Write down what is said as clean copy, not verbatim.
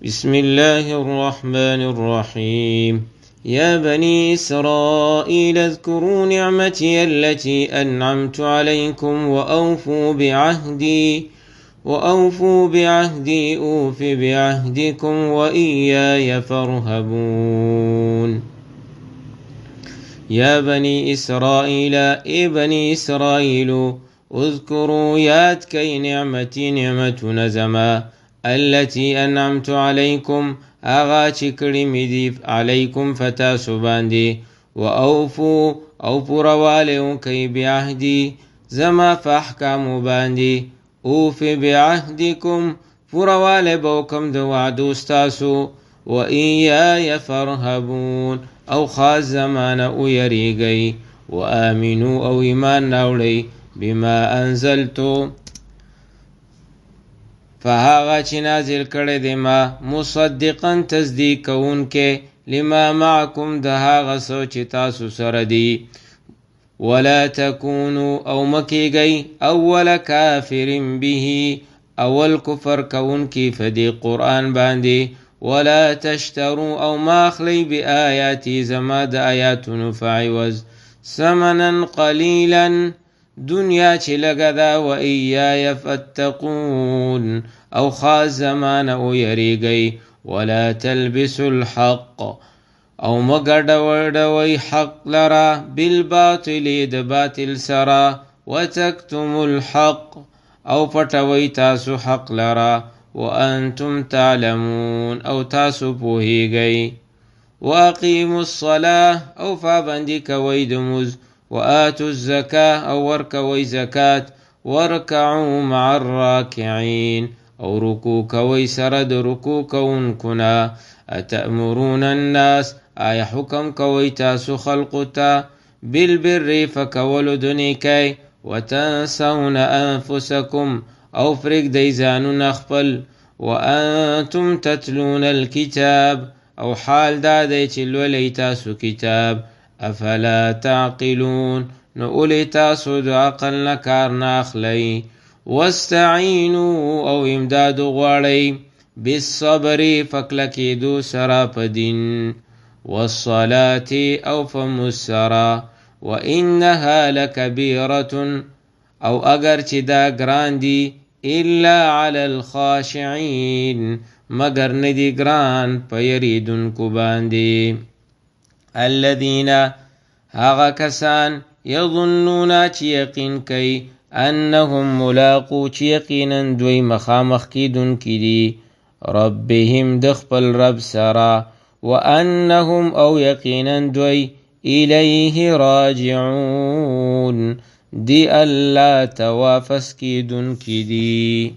بسم الله الرحمن الرحيم يا بني إسرائيل اذكروا نعمتي التي أنعمت عليكم وأوفوا بعهدي أوف بعهدكم وإياي فارهبون يا بني إسرائيل بني إسرائيل اذكروا ياد كي نعمتي نعمة نزما التي أنعمت عليكم آغا چکڑی مدیف علیکم فتاسو باندی وأوفوا روالیو کئی بعهدی زما فاحکامو باندی اوف بعهدکم فروالی بوکم دو وعدوستاسو وإياي فارهبون او خاص زمان او یریگئی وآمنوا او ایمان ناوڑی بما انزلتو فهاغا چی نازل کرده ما مصدقا تصدیق کون که لما معکم دهاغا سو چی تاسو سردی ولا تکونو او مکی گئی اول کافر به اول کفر کون کی فدی قرآن باندی ولا تشترو او ماخلی بی آیاتی زما د آیاتونو فعوز ثمنا قلیلا دنیا چی لگدا و ایای فاتقون او خاص زمان او یریگئی ولا تلبسوا الحق او مگردوی حق لرا بالباطل د باطل سرا وتکتموا الحق او پټوی تاسو حق لرا وانتم تعلمون او تاسو پوهیگئی واقیموا الصلاة او فابندی کوی دموز وآتوا الزكاة او ورکوی زکاة ورکعوا مع الراکعين او رکوع کوی سرد رکوع کون کنا اتأمرون الناس آیا حکم کوی تاسو خلقتا بالبر فکولو دنیکی وتنسون انفسکم او فرق دیزانو نخپل وانتم تتلون الكتاب او حال دادی چلولی تاسو کتاب افلا تعقلون نو اولی تاسو دو عقل نکار ناخلی واستعینوا او امدادو غواړی بالصبر فکلکی دو سرا پدین والصلاة او فمسرا وانها لکبیرة او اگر چی دا گران دی الا علی الخاشعین مگر ندی گران پیریدن کو باندی الذين هاغا کسان یظنون چی یقین کئی انهم ملاقو چی یقینا دوی مخامخ کی دن کی دی ربهم دخپل رب سرا وانهم او یقینا دوی الیه راجعون دی اللہ توافس کی دن کی دی